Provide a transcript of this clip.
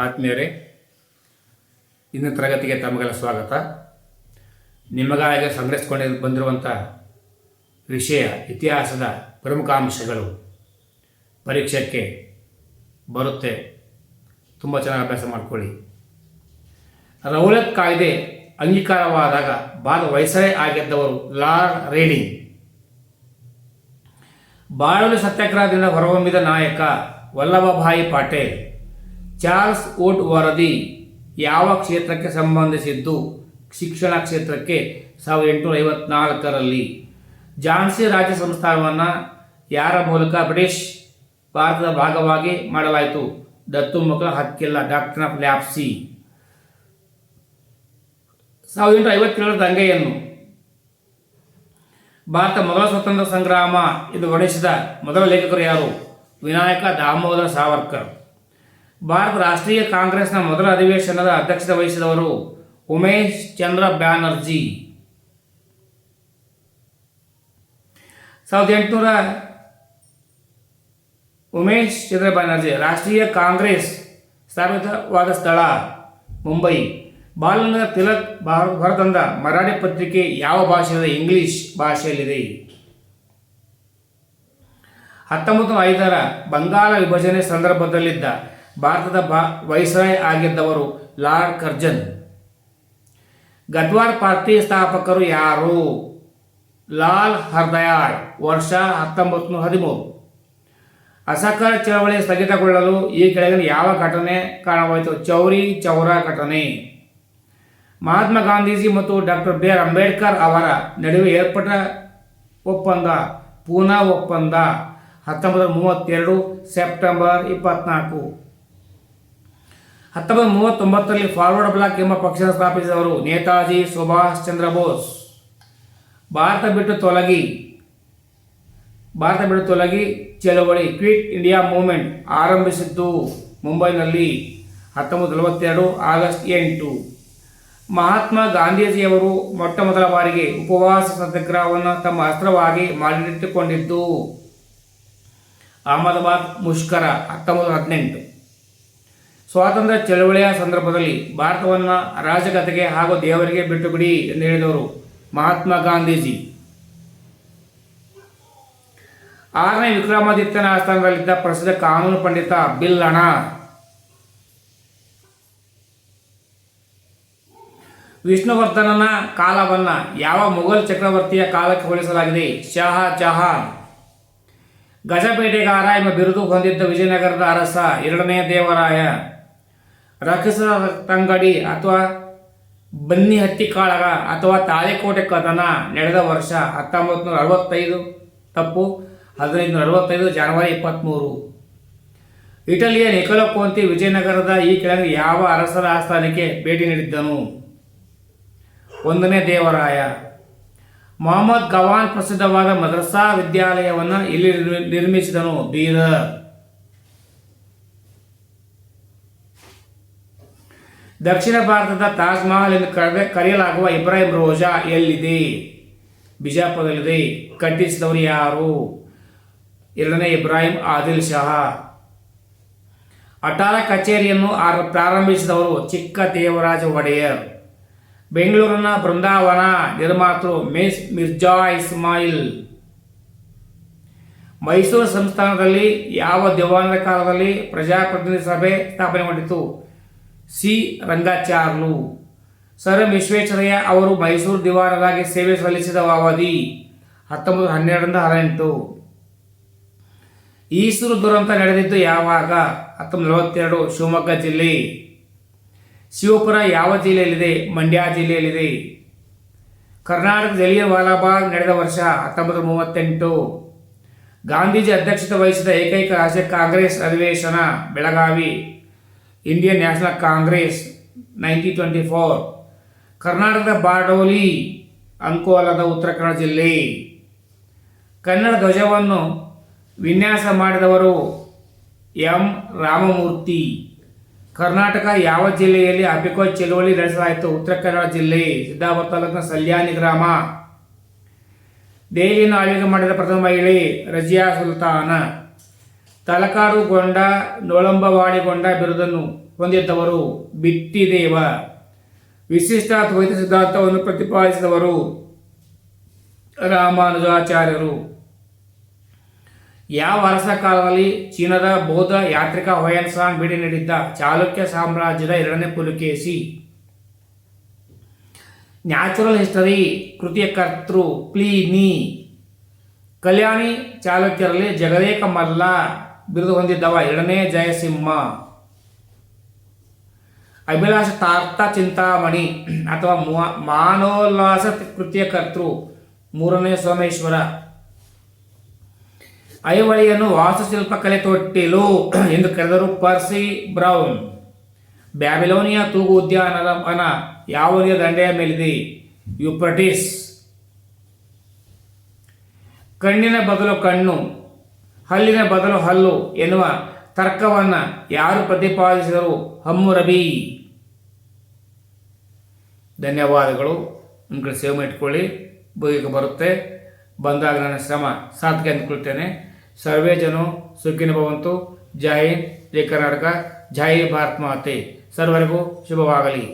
ಆತ್ಮೀಯರೇ, ಇಂದಿನ ತರಗತಿಗೆ ತಮಗೆಲ್ಲ ಸ್ವಾಗತ. ನಿಮಗಾಗಿ ಸಂಗ್ರಹಿಸಿಕೊಂಡು ಬಂದಿರುವಂಥ ವಿಷಯ ಇತಿಹಾಸದ ಪ್ರಮುಖ ಅಂಶಗಳು ಪರೀಕ್ಷೆಗೆ ಬರುತ್ತೆ. ತುಂಬ ಚೆನ್ನಾಗಿ ಅಭ್ಯಾಸ ಮಾಡಿಕೊಳ್ಳಿ. ರೌಲತ್ ಕಾಯ್ದೆ ಅಂಗೀಕಾರವಾದಾಗ ಭಾರತ ವೈಸರಾಯ್ ಆಗಿದ್ದವರು ಲಾರ್ಡ್ ರೇಡಿಂಗ್. ಬಾಳಲು ಸತ್ಯಾಗ್ರಹದಿಂದ ಹೊರಹೊಮ್ಮಿದ ನಾಯಕ ವಲ್ಲಭಭಾಯಿ ಪಟೇಲ್. ಚಾರ್ಲ್ಸ್ ವುಡ್ ವರದಿ ಯಾವ ಕ್ಷೇತ್ರಕ್ಕೆ ಸಂಬಂಧಿಸಿದ್ದು? ಶಿಕ್ಷಣ ಕ್ಷೇತ್ರಕ್ಕೆ. 1854ರಲ್ಲಿ. ಝಾನ್ಸಿ ರಾಜ್ಯ ಸಂಸ್ಥಾನವನ್ನು ಯಾರ ಮೂಲಕ ಬ್ರಿಟಿಷ್ ಭಾರತದ ಭಾಗವಾಗಿ ಮಾಡಲಾಯಿತು? ದತ್ತು ಮಕ್ಕಳ ಹಕ್ಕಿಲ್ಲ, ಡಾಕ್ಟರ್ ಆಫ್ ಲ್ಯಾಪ್ಸಿ. 1857 ದಂಗೆಯನ್ನು ಭಾರತ ಮೊದಲ ಸ್ವತಂತ್ರ ಸಂಗ್ರಾಮ ಎಂದು ವರ್ಣಿಸಿದ ಮೊದಲ ಲೇಖಕರು ಯಾರು? ವಿನಾಯಕ ದಾಮೋದರ ಸಾವರ್ಕರ್. ಭಾರತ ರಾಷ್ಟ್ರೀಯ ಕಾಂಗ್ರೆಸ್ನ ಮೊದಲ ಅಧಿವೇಶನದ ಅಧ್ಯಕ್ಷತೆ ವಹಿಸಿದವರು ಉಮೇಶ್ ಚಂದ್ರ ಬ್ಯಾನರ್ಜಿ. 1800 ಉಮೇಶ್ ಚಂದ್ರ ಬ್ಯಾನರ್ಜಿ. ರಾಷ್ಟ್ರೀಯ ಕಾಂಗ್ರೆಸ್ ಸ್ಥಾಪಿತವಾದ ಸ್ಥಳ ಮುಂಬೈ. ಬಾಲಗಂಗಾಧರ ತಿಲಕ್ ಹೊರತಂದ ಮರಾಠಿ ಪತ್ರಿಕೆ ಯಾವ ಭಾಷೆಯಲ್ಲಿದೆ? ಇಂಗ್ಲಿಷ್ ಭಾಷೆಯಲ್ಲಿದೆ. 1905ರ ಬಂಗಾಳ ವಿಭಜನೆ ಸಂದರ್ಭದಲ್ಲಿದ್ದ ಭಾರತದ ವೈಸರಾಯ್ ಆಗಿದ್ದವರು ಲಾರ್ಡ್ ಕರ್ಜನ್. ಗದ್ವಾರ್ ಪಾರ್ಟಿ ಸ್ಥಾಪಕರು ಯಾರು? ಲಾಲ್ ಹರ್ದಯಾಳ್. ವರ್ಷ 1913. ಅಸಹಕಾರ ಚಳವಳಿ ಸ್ಥಗಿತಗೊಳ್ಳಲು ಈ ಕೆಳಗಿನ ಯಾವ ಘಟನೆ ಕಾರಣವಾಯಿತು? ಚೌರಿ ಚೌರಾ ಘಟನೆ. ಮಹಾತ್ಮ ಗಾಂಧೀಜಿ ಮತ್ತು ಡಾಕ್ಟರ್ ಬಿ ಆರ್ ಅಂಬೇಡ್ಕರ್ ಅವರ ನಡುವೆ ಏರ್ಪಟ್ಟ ಒಪ್ಪಂದ ಪೂನಾ ಒಪ್ಪಂದ. 1932 ಸೆಪ್ಟೆಂಬರ್ 24. 1939ರಲ್ಲಿ ಫಾರ್ವರ್ಡ್ ಬ್ಲಾಕ್ ಎಂಬ ಪಕ್ಷ ಸ್ಥಾಪಿಸಿದವರು ನೇತಾಜಿ ಸುಭಾಷ್ ಚಂದ್ರ ಬೋಸ್. ಭಾರತ ಬಿಟ್ಟು ತೊಲಗಿ ಚಳವಳಿ ಕ್ವಿಟ್ ಇಂಡಿಯಾ ಮೂವ್ಮೆಂಟ್ ಆರಂಭಿಸಿದ್ದು ಮುಂಬೈನಲ್ಲಿ 1942 ಆಗಸ್ಟ್ 8. ಮಹಾತ್ಮ ಗಾಂಧೀಜಿಯವರು ಮೊಟ್ಟ ಮೊದಲ ಬಾರಿಗೆ ಉಪವಾಸ ಸತ್ಯಾಗ್ರಹವನ್ನು ತಮ್ಮ ಅಸ್ತ್ರವಾಗಿ ಮಾಡಿಟ್ಟುಕೊಂಡಿದ್ದು ಅಹಮದಾಬಾದ್ ಮುಷ್ಕರ 1918. ಸ್ವಾತಂತ್ರ್ಯ ಚಳವಳಿಯ ಸಂದರ್ಭದಲ್ಲಿ ಭಾರತವನ್ನು ರಾಜಕತೆಗೆ ಹಾಗೂ ದೇವರಿಗೆ ಬಿಟ್ಟು ಬಿಡಿ ಎಂದು ಹೇಳಿದವರು ಮಹಾತ್ಮ ಗಾಂಧೀಜಿ. 6ನೇ ವಿಕ್ರಮಾದಿತ್ಯನ ಆಸ್ಥಾನದಲ್ಲಿದ್ದ ಪ್ರಸಿದ್ಧ ಕಾನೂನು ಪಂಡಿತ ಬಿಲ್ಲಣ. ವಿಷ್ಣುವರ್ಧನನ ಕಾಲವನ್ನು ಯಾವ ಮೊಘಲ್ ಚಕ್ರವರ್ತಿಯ ಕಾಲಕ್ಕೆ ಹೋಲಿಸಲಾಗಿದೆ? ಶಹಜಹಾನ್. ಗಜಬೇಟೆಗಾರ ಎಂಬ ಬಿರುದು ಹೊಂದಿದ್ದ ವಿಜಯನಗರದ ಅರಸ 2ನೇ ದೇವರಾಯ. ರಕ್ಕಸತಂಗಡಿ ಅಥವಾ ಬನ್ನಿಹಟ್ಟಿ ಕಾಳಗ ಅಥವಾ ತಾಳಿಕೋಟೆ ಕದನ ನಡೆದ ವರ್ಷ 1965. ತಪ್ಪು. 1565 ಜನವರಿ 23. ಇಟಲಿಯ ನಿಕೋಲೋ ಕೊಂತಿ ವಿಜಯನಗರದ ಈ ಕೆಳಗೆ ಯಾವ ಅರಸರ ಆಸ್ಥಾನಕ್ಕೆ ಭೇಟಿ ನೀಡಿದ್ದನು? 1ನೇ ದೇವರಾಯ. ಮೊಹಮ್ಮದ್ ಗವಾನ್ ಪ್ರಸಿದ್ಧವಾದ ಮದ್ರಸಾ ವಿದ್ಯಾಲಯವನ್ನು ಇಲ್ಲಿ ನಿರ್ಮಿಸಿದನು? ಬೀದರ್. ದಕ್ಷಿಣ ಭಾರತದ ತಾಜ್ ಮಹಲ್ ಎಂದು ಕರೆಯಲಾಗುವ ಇಬ್ರಾಹಿಂ ರೋಜಾ ಎಲ್ಲಿದೆ? ಬಿಜಾಪುರದಲ್ಲಿದೆ. ಕಟ್ಟಿಸಿದವರು ಯಾರು? 2ನೇ ಇಬ್ರಾಹಿಂ ಆದಿಲ್ ಶಾ. ಅಟಾರ ಕಚೇರಿಯನ್ನು ಪ್ರಾರಂಭಿಸಿದವರು ಚಿಕ್ಕ ದೇವರಾಜ ಒಡೆಯರ್. ಬೆಂಗಳೂರಿನ ಬೃಂದಾವನ ನಿರ್ಮಾತೃ ಮಿರ್ಜಾ ಇಸ್ಮಾಯಿಲ್. ಮೈಸೂರು ಸಂಸ್ಥಾನದಲ್ಲಿ ಯಾವ ದಿವಾನರ ಕಾಲದಲ್ಲಿ ಪ್ರಜಾಪ್ರತಿನಿಧಿ ಸಭೆ ಸ್ಥಾಪನೆಗೊಂಡಿತು? ಸಿ ರಂಗಾಚಾರ್ಲು. ಸರ್ ವಿಶ್ವೇಶ್ವರಯ್ಯ ಅವರು ಮೈಸೂರು ದಿವಾನರಾಗಿ ಸೇವೆ ಸಲ್ಲಿಸಿದ ಅವಧಿ 1912-18. ಈಸೂರು ದುರಂತ ನಡೆದಿದ್ದು ಯಾವಾಗ? 1942 ಶಿವಮೊಗ್ಗ ಜಿಲ್ಲೆ. ಶಿವಪುರ ಯಾವ ಜಿಲ್ಲೆಯಲ್ಲಿದೆ? ಮಂಡ್ಯ ಜಿಲ್ಲೆಯಲ್ಲಿದೆ. ಕರ್ನಾಟಕ ಜಲಿಯನ್ ವಾಲಾಬಾಗ್ ನಡೆದ ವರ್ಷ 1938. ಗಾಂಧೀಜಿ ಅಧ್ಯಕ್ಷತೆ ವಹಿಸಿದ ಏಕೈಕ ರಾಷ್ಟ್ರೀಯ ಕಾಂಗ್ರೆಸ್ ಅಧಿವೇಶನ ಬೆಳಗಾವಿ. Indian national Congress 1924. ಕರ್ನಾಟಕದ ಬಾರ್ಡೋಲಿ ಅಂಕೋಲದ ಉತ್ತರ ಕನ್ನಡ ಜಿಲ್ಲೆ. ಕನ್ನಡ ಧ್ವಜವನ್ನು ವಿನ್ಯಾಸ ಮಾಡಿದವರು ಎಂ ರಾಮಮೂರ್ತಿ. ಕರ್ನಾಟಕ ಯಾವ ಜಿಲ್ಲೆಯಲ್ಲಿ ಅಬಿಕೋ ಚಳವಳಿ ನಡೆಸಲಾಯಿತು? ಉತ್ತರ ಕನ್ನಡ ಜಿಲ್ಲೆ. ಸಿದ್ದಾಪುರ ತಾಲೂಕಿನ ಸಲ್ಯಾನಿ ಗ್ರಾಮ. ದೆಹಲಿಯನ್ನು ಆಳ್ವಿಕೆ ಮಾಡಿದ ಪ್ರಥಮ ಮಹಿಳೆ ರಜಿಯಾ ಸುಲ್ತಾನ. ತಲಕಾಡುಗೊಂಡ ನೊಳಂಬವಾಡಿಗೊಂಡ ಬಿರುದನ್ನು ಹೊಂದಿದ್ದವರು ಬಿಟ್ಟಿದೇವ. ವಿಶಿಷ್ಟಾದ್ವೈತ ಸಿದ್ಧಾಂತವನ್ನು ಪ್ರತಿಪಾದಿಸಿದವರು ರಾಮಾನುಜಾಚಾರ್ಯರು. ಯಾವ ಅರಸ ಕಾಲದಲ್ಲಿ ಚೀನಾದ ಬೌದ್ಧ ಯಾತ್ರಿಕ ಹೊಯನ್ಸಾಂಗ್ ಭೇಟಿ ನೀಡಿದ್ದ? ಚಾಲುಕ್ಯ ಸಾಮ್ರಾಜ್ಯದ 2ನೇ ಪುಲಕೇಶಿ. ನ್ಯಾಚುರಲ್ ಹಿಸ್ಟರಿ ಕೃತಿಯ ಕರ್ತೃ ಪ್ಲೀನಿ. ಕಲ್ಯಾಣಿ ಚಾಲುಕ್ಯರಲ್ಲಿ ಜಗದೇಕ ಮಲ್ಲ ಬಿರುದು ಹೊಂದಿದ್ದವ 2ನೇ ಜಯಸಿಂಹ. ಅಭಿಲಾಷ ತಾರ್ಥ ಚಿಂತಾಮಣಿ ಅಥವಾ ಮಾನೋಲ್ಲಾಸ ಕೃತಿಯ ಕರ್ತೃ 3ನೇ ಸೋಮೇಶ್ವರ. ಐಹೊಳೆಯನ್ನು ವಾಸ್ತುಶಿಲ್ಪ ಕಲೆ ತೊಟ್ಟಿಲು ಎಂದು ಕರೆದರು ಪರ್ಸಿ ಬ್ರೌನ್. ಬ್ಯಾಬಿಲೋನಿಯಾ ತೂಗು ಉದ್ಯಾನದ ವನ ಯಾವ ನದಿಯ ದಂಡೆಯ ಮೇಲಿದೆ? ಯೂಫ್ರಟಿಸ್. ಕಣ್ಣಿನ ಬದಲು ಕಣ್ಣು, ಹಲ್ಲಿನ ಬದಲು ಹಲ್ಲು ಎನ್ನುವ ತರ್ಕವನ್ನು ಯಾರು ಪ್ರತಿಪಾದಿಸಿದರು? ಹಮ್ಮುರಬಿ. ಧನ್ಯವಾದಗಳು. ನಿಮ್ಮ ಕಡೆ ಸೇವ್ ಮಾಡಿಟ್ಕೊಳ್ಳಿ, ಬಗೆಗೆ ಬರುತ್ತೆ. ಬಂದಾಗ ನನ್ನ ಶ್ರಮ ಸಾರ್ಥಕ ಅಂದ್ಕೊಳ್ತೇನೆ. ಸರ್ವೇ ಜನ ಸುಖಿನೋ ಭವಂತು. ಜೈ ಹಿಂದ್, ಜೈ ಕರ್ನಾಟಕ, ಜೈ ಭಾರತ್ ಮಾತೆ. ಸರ್ವರಿಗೂ ಶುಭವಾಗಲಿ.